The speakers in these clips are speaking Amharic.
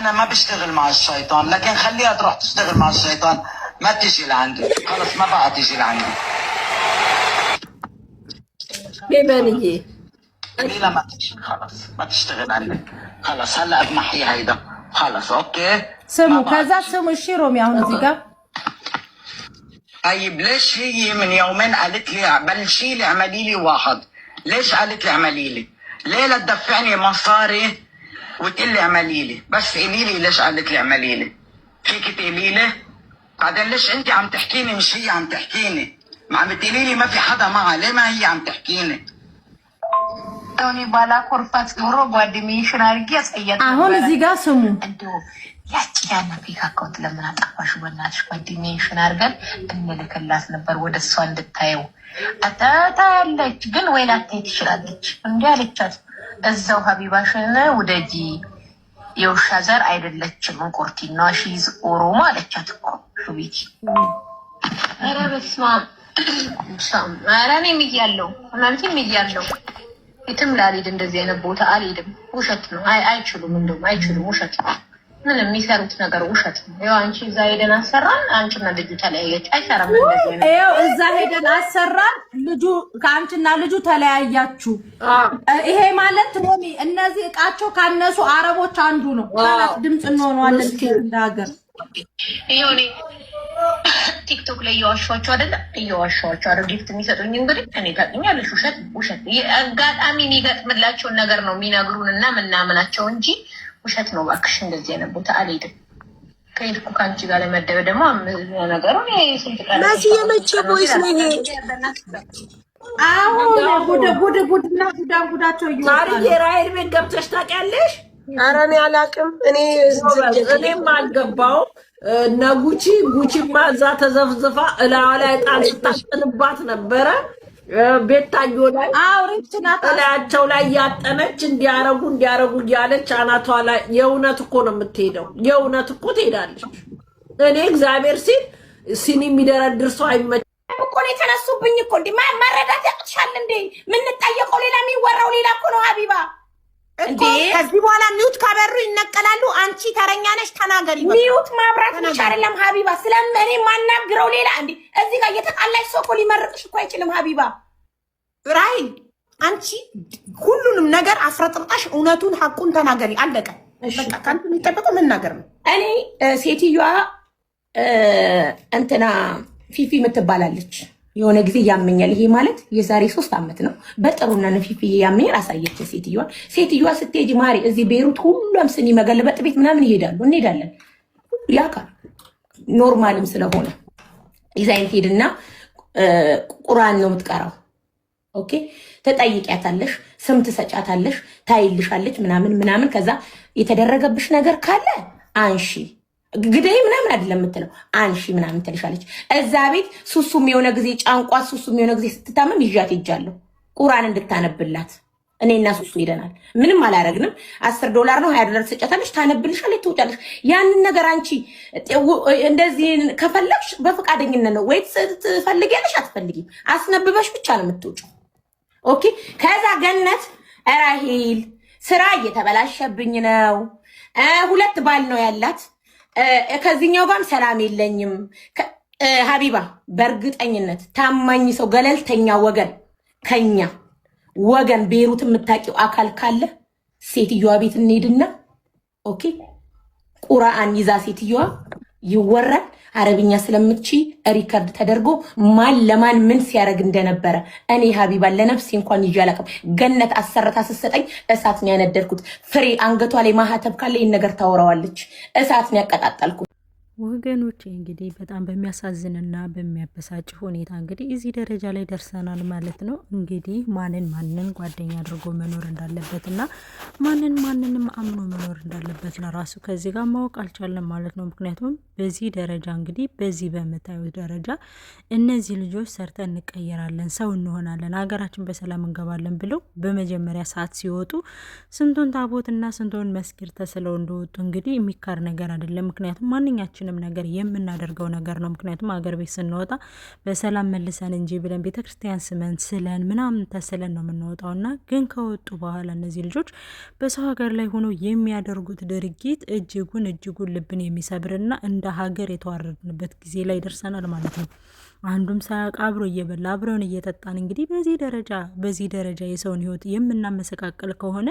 انا ما بشتغل مع الشيطان، لكن خليها تروح تشتغل مع الشيطان، ما تجي لعندي، خلص ما بقى تجي لعندي. بيبانيجي ليلى ما تجي، خلص ما تشتغل عندك، خلص هلا بنحي هيدا، خلص اوكي. سمو كذا سمو الشيروم يا هون زيكا. طيب ليش هي من يومين قالت لي بلشي لي اعملي لي واحد؟ ليش قالت لي اعملي لي؟ ليه لا تدفعني مصاري وتقول لي اعملي لي؟ بس قولي لي ليش قالت لي اعملي لي؟ فيك تقولي لي؟ بعدين ليش انت عم تحكيني مش هي عم تحكيني؟ ما عم تقولي لي ما في حدا معها، ليه ما هي عم تحكيني؟ توني بالا كورفات نورو بادمي شنارجي اسيات አሁን እዚህ ጋር ስሙ እንደው ያቺ ያና ፒክ አካውንት ለምን አጣፋሽ? በእናትሽ ጓደኛሽን አድርገን እንልክላት ነበር ወደ እሷ እንድታየው። አታታለች ግን ወይ ላታይ ትችላለች። እንዲህ አለቻት፣ እዛው ሀቢባሽን ውደጂ፣ የውሻ ዘር አይደለችም እንቁርቲ ነው ሺዝ ኦሮሞ አለቻት እኮ ሹቢቲ። ኧረ በስመ አብ ሳም ኧረ እኔም እያለሁ እናንተም እያለሁ የትም ላልሄድ እንደዚህ አይነት ቦታ አልሄድም። ውሸት ነው። አይችሉም፣ እንደውም አይችሉም። ውሸት ነው። ምን የሚሰሩት ነገር ውሸት ነው። ያው አንቺ እዛ ሄደን አሰራን፣ አንቺና ልጁ ተለያየች። አይሰራም እንደዚህ አይነት። ያው እዛ ሄደን አሰራን፣ ልጁ ከአንቺና ልጁ ተለያያችሁ። ይሄ ማለት ሞሚ እነዚህ እቃቸው ካነሱ አረቦች አንዱ ነው። ካላት ድምጽ እንሆነዋለን እንደሀገር ይሄው እኔ ቲክቶክ ላይ እየዋሸኋቸው አይደለም፣ እየዋሸኋቸው አይደል? ጊፍት የሚሰጡኝ እንግዲህ እኔ ታውቂኛለሽ፣ ውሸት ውሸት አጋጣሚ የሚገጥምላቸውን ነገር ነው የሚነግሩን እና ምናምናቸው እንጂ ውሸት ነው። እባክሽ እንደዚህ አይነት ቦታ አልሄድም። ከሄድኩ ከአንቺ ጋር ለመደበ ደግሞ ነገሩን ስንት ቃል መሲ የመቼ ቦይስ ነው ይሄ? አሁን ጉድና ጉዳቸው ታሪክ የራይል ቤት ገብተሽ ታውቂያለሽ? ኧረ እኔ አላውቅም። እኔም አልገባው ጉቺማ እዛ ተዘፍዝፋ እላዋ ላይ ጣል ስታስጥንባት ነበረ። ቤታዮ ላይ እላያቸው ላይ ያጠነች እንዲያረጉ እያለች አናቷ ላይ የእውነት እኮ ነው የምትሄደው። የእውነት እኮ ትሄዳለች። እኔ እግዚአብሔር ሲል ሲኒ የሚደረድር ሰው አይመች እኮ ነው የተነሱብኝ እኮ እንዴ ማረዳት ያቅሻል እንዴ? የምንጠየቀው ሌላ የሚወራው ሌላ እኮ ነው ሀቢባ እንዴ። ከዚህ በኋላ ሚውት ካበሩ ይነቀላሉ። አንቺ ተረኛ ነሽ፣ ተናገሪ። ሚውት ማብራት ብቻ አይደለም ሀቢባ፣ ስለምን ማናግረው ሌላ እንዴ። እዚህ ጋር እየተጣላሽ ሰው እኮ ሊመርቅሽ እኮ አይችልም ሀቢባ። ራይል አንቺ ሁሉንም ነገር አፍረጥርጣሽ እውነቱን ሐቁን ተናገሪ። አለቀ በቃ። ካንተ የሚጠበቀው መናገር ነው። እኔ ሴትዮዋ እንትና ፊፊ የምትባላለች የሆነ ጊዜ ያመኛል። ይሄ ማለት የዛሬ 3 ዓመት ነው። በጥሩና ነፊፊ ያመኛል አሳየች ሴትዮዋ ስትሄጂ ማሪ እዚህ ቤሩት ሁሉም ስኒ መገለበጥ ቤት ምናምን እንሄዳለን። ያካ ኖርማልም ስለሆነ ይዛይን ሄድና ቁርአን ነው የምትቀራው። ኦኬ ተጠይቂያታለሽ፣ ስም ትሰጫታለሽ፣ ታይልሻለች ምናምን ከዛ የተደረገብሽ ነገር ካለ አንሺ ግዴ ምናምን አይደለም የምትለው አንሺ ምናምን ትልሻለች። እዛ ቤት ሱሱም የሆነ ጊዜ ጫንቋት ሱሱም የሆነ ጊዜ ስትታመም ይዣት ሄጃለሁ ቁርአን እንድታነብላት። እኔና ሱሱ ሄደናል። ምንም አላረግንም። $10 ነው $20 ትሰጫታለሽ፣ ታነብልሻለች፣ ትውጫለሽ። ያንን ነገር አንቺ እንደዚህ ከፈለግሽ በፈቃደኝነት ነው ወይ ትፈልጊያለሽ፣ አትፈልጊም። አስነብበሽ ብቻ ነው የምትውጪው። ኦኬ ከዛ ገነት ራሂል ስራ እየተበላሸብኝ ነው፣ 2 ባል ነው ያላት፣ ከዚህኛው ጋርም ሰላም የለኝም። ሀቢባ በእርግጠኝነት ታማኝ ሰው ገለልተኛ ወገን ከኛ ወገን ቤሩት የምታውቂው አካል ካለ ሴትዮዋ ቤት እንሄድና ኦኬ ቁርአን ይዛ ሴትዮዋ ይወራል። አረብኛ ስለምትቺ ሪከርድ ተደርጎ ማን ለማን ምን ሲያደርግ እንደነበረ እኔ ሀቢባ ለነፍሴ እንኳን ይዤ አላውቅም። ገነት አሰርታ ስትሰጠኝ እሳት ነው ያነደድኩት። ፍሬ አንገቷ ላይ ማህተብ ካለ ይሄን ነገር ታወራዋለች። እሳት ነው ያቀጣጣልኩት። ወገኖች እንግዲህ በጣም በሚያሳዝንና በሚያበሳጭ ሁኔታ እንግዲህ እዚህ ደረጃ ላይ ደርሰናል ማለት ነው። እንግዲህ ማንን ጓደኛ አድርጎ መኖር እንዳለበትና ማንንም አምኖ መኖር እንዳለበት ለራሱ ከዚህ ጋር ማወቅ አልቻለም ማለት ነው። ምክንያቱም በዚህ ደረጃ እንግዲህ በዚህ በምታዩት ደረጃ እነዚህ ልጆች ሰርተን እንቀየራለን፣ ሰው እንሆናለን፣ ሀገራችን በሰላም እንገባለን ብለው በመጀመሪያ ሰዓት ሲወጡ ስንቱን ታቦትና ስንቱን መስጊድ ተስለው እንደወጡ እንግዲህ የሚካር ነገር አይደለም። ምክንያቱም ማንኛችን ሁላችንም ነገር የምናደርገው ነገር ነው። ምክንያቱም ሀገር ቤት ስንወጣ በሰላም መልሰን እንጂ ብለን ቤተክርስቲያን ስመን ስለን ምናምን ተስለን ነው የምንወጣው እና ግን ከወጡ በኋላ እነዚህ ልጆች በሰው ሀገር ላይ ሆኖ የሚያደርጉት ድርጊት እጅጉን ልብን የሚሰብርና እንደ ሀገር የተዋረድንበት ጊዜ ላይ ደርሰናል ማለት ነው። አንዱም ሳያውቅ አብሮ እየበላ አብረውን እየጠጣን እንግዲህ በዚህ ደረጃ የሰውን ህይወት የምናመሰቃቀል ከሆነ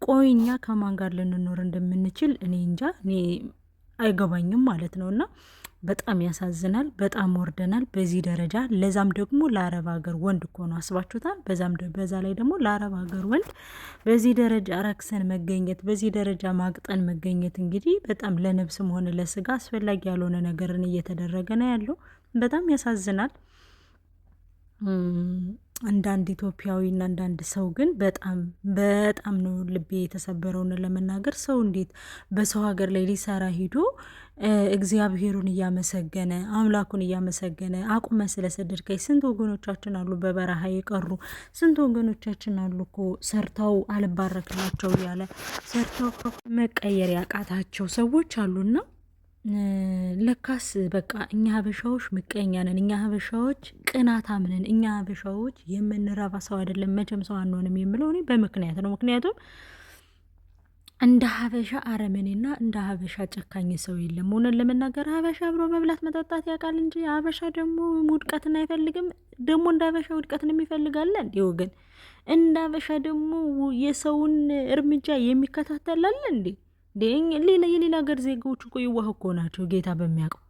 ቆይኛ ከማን ጋር ልንኖር እንደምንችል እኔ እንጃ፣ እኔ አይገባኝም ማለት ነው። እና በጣም ያሳዝናል። በጣም ወርደናል በዚህ ደረጃ። ለዛም ደግሞ ለአረብ ሀገር ወንድ እኮ ነው፣ አስባችሁታል? በዛ ላይ ደግሞ ለአረብ ሀገር ወንድ በዚህ ደረጃ ረክሰን መገኘት፣ በዚህ ደረጃ ማቅጠን መገኘት እንግዲህ በጣም ለነብስም ሆነ ለስጋ አስፈላጊ ያልሆነ ነገርን እየተደረገ ነው ያለው። በጣም ያሳዝናል። አንዳንድ ኢትዮጵያዊና አንዳንድ ሰው ግን በጣም ነው ልቤ የተሰበረውን ለመናገር። ሰው እንዴት በሰው ሀገር ላይ ሊሰራ ሂዶ እግዚአብሔሩን እያመሰገነ አምላኩን እያመሰገነ አቁመ ስለሰደድከኝ። ስንት ወገኖቻችን አሉ በበረሃ የቀሩ፣ ስንት ወገኖቻችን አሉ እኮ ሰርተው አልባረክላቸው እያለ ሰርተው መቀየር ያቃታቸው ሰዎች አሉና ለካስ በቃ እኛ ሀበሻዎች ምቀኛ ነን፣ እኛ ሀበሻዎች ቅናታም ነን፣ እኛ ሀበሻዎች የምንረባ ሰው አይደለም፣ መቼም ሰው አንሆንም የምለው እኔ በምክንያት ነው። ምክንያቱም እንደ ሀበሻ አረመኔና እንደ ሀበሻ ጨካኝ ሰው የለም። ሆነን ለመናገር ሀበሻ አብሮ መብላት መጠጣት ያውቃል እንጂ ሀበሻ ደግሞ ውድቀትን አይፈልግም። ደግሞ እንደ ሀበሻ ውድቀትን የሚፈልጋለ እንዲ ወገን፣ እንደ ሀበሻ ደግሞ የሰውን እርምጃ የሚከታተላለ እንዴ? የሌላ ሀገር ዜጋዎች እኮ የዋህ እኮ ናቸው። ጌታ በሚያውቀው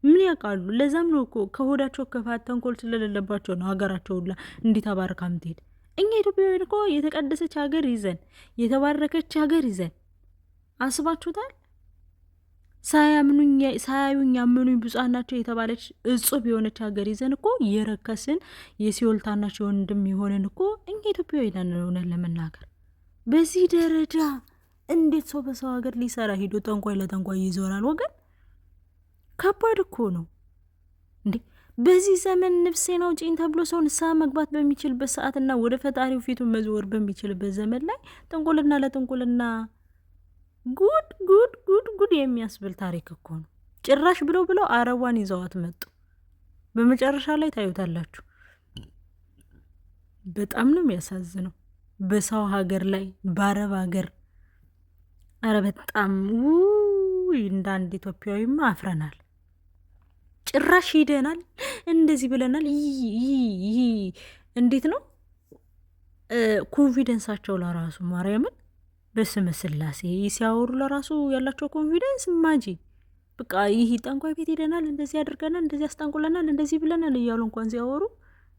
ምን ያውቃሉ? ለዛም ነው እኮ ከሆዳቸው ክፋት ተንኮል ስለሌለባቸው ነው ሀገራቸው ሁላ እንዲተባርካ ምትሄድ። እኛ ኢትዮጵያውያን እኮ የተቀደሰች ሀገር ይዘን የተባረከች ሀገር ይዘን አስባችሁታል? ሳያዩኝ ያመኑኝ ብፁዓን ናቸው የተባለች እጹብ የሆነች ሀገር ይዘን እኮ የረከስን የሲኦል ታናሽ ወንድም የሆንን እኮ እኛ ኢትዮጵያውያን ሆነን ለመናገር በዚህ ደረጃ እንዴት ሰው በሰው ሀገር ሊሰራ ሂዶ ጠንቋይ ለጠንቋይ ይዞራል? ወገን ከባድ እኮ ነው እንዴ! በዚህ ዘመን ነፍሴን አውጪኝ ተብሎ ሰው ንስሐ መግባት በሚችልበት ሰዓትና ወደ ፈጣሪው ፊቱን መዞር በሚችልበት ዘመን ላይ ጥንቁልና ለጥንቁልና ጉድ የሚያስብል ታሪክ እኮ ነው። ጭራሽ ብለው አረቧን ይዘዋት መጡ። በመጨረሻ ላይ ታዩታላችሁ። በጣም ነው የሚያሳዝነው። በሰው ሀገር ላይ በአረብ ሀገር አረ በጣም እንደ አንድ ኢትዮጵያዊማ አፍረናል። ጭራሽ ሂደናል እንደዚህ ብለናል። እንዴት ነው ኮንፊደንሳቸው ለራሱ ማርያምን በስመ ስላሴ ሲያወሩ ለራሱ ያላቸው ኮንፊደንስ ማጂ በቃ ይህ ጠንቋይ ቤት ሂደናል፣ እንደዚህ አድርገናል፣ እንደዚህ አስጠንቁለናል፣ እንደዚህ ብለናል እያሉ እንኳን ሲያወሩ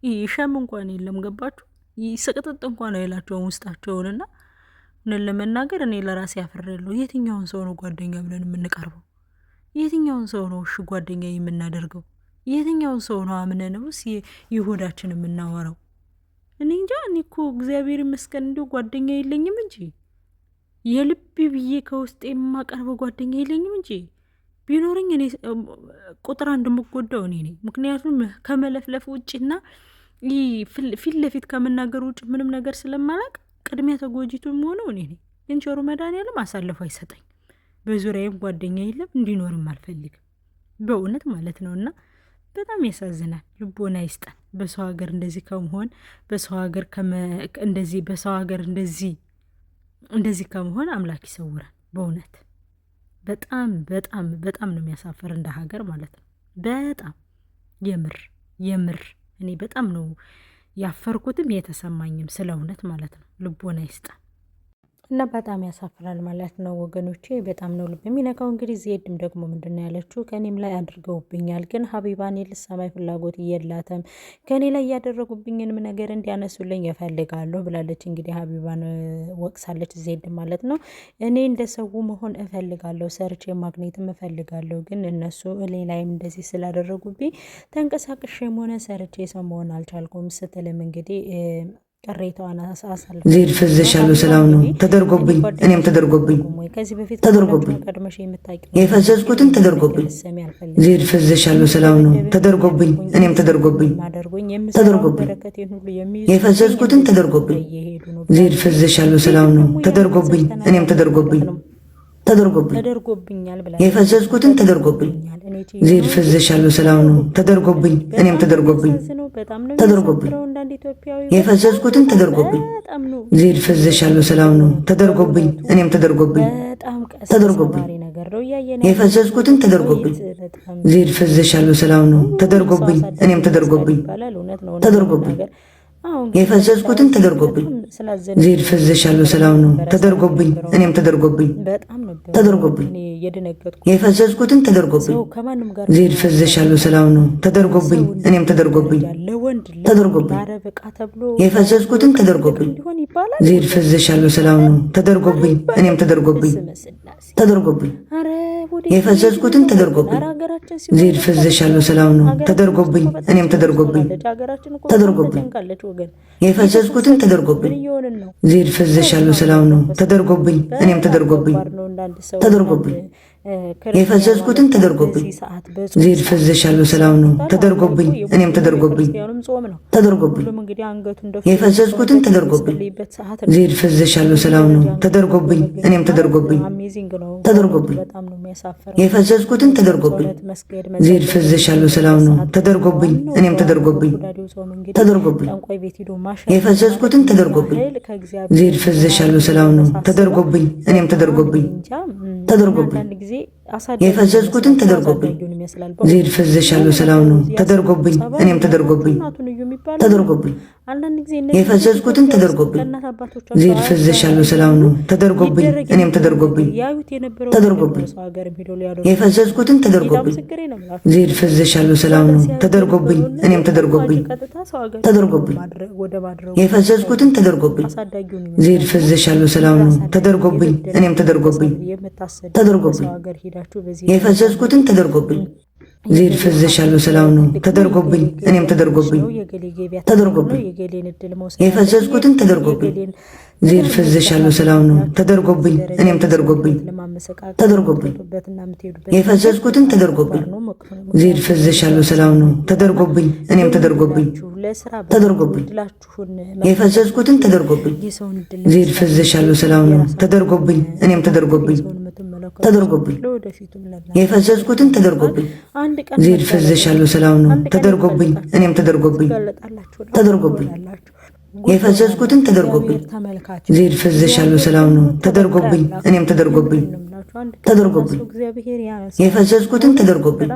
ይህ ሸም እንኳን የለም። ገባችሁ? ይህ ስቅጥጥ እንኳን አይላቸውም ውስጣቸውንና ምን ለመናገር እኔ ለራሴ ያፈረለው የትኛውን ሰው ነው ጓደኛ ብለን የምንቀርበው? የትኛውን ሰው ነው እሺ ጓደኛ የምናደርገው? የትኛውን ሰው ነው አምነንውስ ይሁዳችን የምናወራው? እኔ እንጃ። እኔ እኮ እግዚአብሔር ይመስገን እንዲሁ ጓደኛ የለኝም እንጂ የልብ ብዬ ከውስጥ የማቀርበው ጓደኛ የለኝም እንጂ ቢኖርኝ እኔ ቁጥር አንድ የምጎዳው እኔ ነኝ። ምክንያቱም ከመለፍለፍ ውጭና ፊት ለፊት ከመናገር ውጭ ምንም ነገር ስለማላቅ ቅድሚያ ተጎጂቱ የምሆነው እኔ ነኝ። ግን ቸሩ መድኃኒዓለም አሳልፎ አይሰጠኝ። በዙሪያዬም ጓደኛ የለም፣ እንዲኖርም አልፈልግም በእውነት ማለት ነው። እና በጣም ያሳዝናል። ልቦና ይስጠን። በሰው ሀገር እንደዚህ ከመሆን በሰው ሀገር እንደዚህ ከመሆን አምላክ ይሰውራል። በእውነት በጣም ነው የሚያሳፍር እንደ ሀገር ማለት ነው። በጣም የምር እኔ በጣም ነው ያፈርኩትም የተሰማኝም ስለ እውነት ማለት ነው። ልቦና ይስጠን እና በጣም ያሳፍራል ማለት ነው ወገኖቼ። በጣም ነው ልብ የሚነካው። እንግዲህ ዜድም ደግሞ ምንድን ነው ያለችው? ከኔም ላይ አድርገውብኛል፣ ግን ሀቢባን ልሰማይ ፍላጎት የላትም። ከኔ ላይ ያደረጉብኝንም ነገር እንዲያነሱልኝ እፈልጋለሁ ብላለች። እንግዲህ ሀቢባን ወቅሳለች ዜድ ማለት ነው። እኔ እንደ ሰው መሆን እፈልጋለሁ፣ ሰርቼ ማግኘትም እፈልጋለሁ፣ ግን እነሱ እኔ ላይም እንደዚህ ስላደረጉብኝ ተንቀሳቅሼም ሆነ ሰርቼ ሰው መሆን አልቻልኩም ስትልም እንግዲህ ቅሬታዋን አሳልፋ ዜድ ፈዘሻለሁ ስላው ነው ተደርጎብኝ፣ እኔም ተደርጎብኝ የፈዘዝኩትን ተደርጎብኝ። ዜድ ፈዘሻለሁ ስላው ነው ተደርጎብኝ፣ እኔም ተደርጎብኝ የፈዘዝኩትን ተደርጎብኝ። ዜድ ፈዘሻለሁ ስላው ነው ተደርጎብኝ፣ እኔም ተደርጎብኝ ተደርጎብኛል ብላ የፈዘዝኩትን ተደርጎብኝ ዜድ ፈዘሻለሁ ሰላም ነው ተደርጎብኝ እኔም ተደርጎብኝ ተደርጎብኝ የፈዘዝኩትን ተደርጎብኝ ዜድ ፈዘሻለሁ ሰላም ነው ተደርጎብኝ እኔም ተደርጎብኝ ተደርጎብኝ የፈዘዝኩትን ተደርጎብኝ ዜድ ፈዘሻለሁ ሰላም ነው ተደርጎብኝ እኔም ተደርጎብኝ ተደርጎብኝ የፈዘዝኩትን ተደርጎብኝ ዜድ ፈዘሻለሁ ሰላም ነው ተደርጎብኝ እኔም ተደርጎብኝ ተደርጎብኝ የፈዘዝኩትን ተደርጎብኝ ዜድ ፈዘሻለሁ ሰላም ነው ተደርጎብኝ እኔም ተደርጎብኝ ተደርጎብኝ የፈዘዝኩትን ተደርጎብኝ ዜድ ፈዘሻለሁ ሰላም ነው ተደርጎብኝ እኔም ተደርጎብኝ ተደርጎብኝ የፈዘዝኩትን ተደርጎብኝ ዜድ ፈዘሻለሁ ሰላም ነው ተደርጎብኝ እኔም ተደርጎብኝ ተደርጎብኝ የፈዘዝኩትን ተደርጎብኝ ዜድ ፈዘሻለሁ ሰላም ነው ተደርጎብኝ እኔም ተደርጎብኝ ተደርጎብኝ የፈዘዝኩትን ተደርጎብኝ ዜድ ፈዘሻለሁ ሰላም ነው ተደርጎብኝ እኔም ተደርጎብኝ ተደርጎብኝ የፈዘዝኩትን ተደርጎብኝ ዜድ ፈዘሻለሁ ሰላም ነው ተደርጎብኝ እኔም ተደርጎብኝ ተደርጎብኝ የፈዘዝኩትን ተደርጎብኝ ዜድ ፈዘሻለሁ ሰላም ነው ተደርጎብኝ እኔም ተደርጎብኝ ተደርጎብኝ የፈዘዝኩትን ተደርጎብኝ ዜድ ፈዘሻለሁ ሰላም ነው ተደርጎብኝ እኔም ተደርጎብኝ ተደርጎብኝ የፈዘዝኩትን ተደርጎብኝ ዜድ ፈዘሻለሁ ሰላም ነው ተደርጎብኝ እኔም ተደርጎብኝ ተደርጎብኝ የፈዘዝኩትን ተደርጎብኝ ዜድ ፈዘሻለሁ ሰላም ነው ተደርጎብኝ እኔም ተደርጎብኝ ተደርጎብኝ የፈዘዝኩትን ተደርጎብኝ ዜድ ፈዘሻለሁ ሰላም ነው ተደርጎብኝ እኔም ተደርጎብኝ ተደርጎብኝ የፈዘዝኩትን ተደርጎብኝ ዜድ ፈዘሻለሁ ሰላም ነው ተደርጎብኝ እኔም ተደርጎብኝ ተደርጎብኝ የፈዘዝኩትን ተደርጎብኝ ዜድ ፈዘሻለሁ ሰላም ነው ተደርጎብኝ እኔም ተደርጎብኝ ተደርጎብኝ የፈዘዝኩትን ተደርጎብኝ ዜድ ፈዘሻለሁ ሰላም ነው ተደርጎብኝ እኔም ተደርጎብኝ ተደርጎብኝ የፈዘዝኩትን ተደርጎብኝ ዜድ ፈዘሻለሁ ሰላም ነው ተደርጎብኝ እኔም ተደርጎብኝ ተደርጎብኝ የፈዘዝኩትን ተደርጎብኝ ዜድ ፈዘሻለሁ ሰላም ነው ተደርጎብኝ እኔም ተደርጎብኝ ተደርጎብኝ የፈዘዝኩትን ተደርጎብኝ ዜድ ፈዘሻለሁ ሰላም ነው ተደርጎብኝ እኔም ተደርጎብኝ ተደርጎብኝ የፈዘዝኩትን ተደርጎብኝ ዜድ ፈዘሻለሁ ሰላም ነው ተደርጎብኝ እኔም ተደርጎብኝ ተደርጎብኝ የፈዘዝኩትን ተደርጎብኝ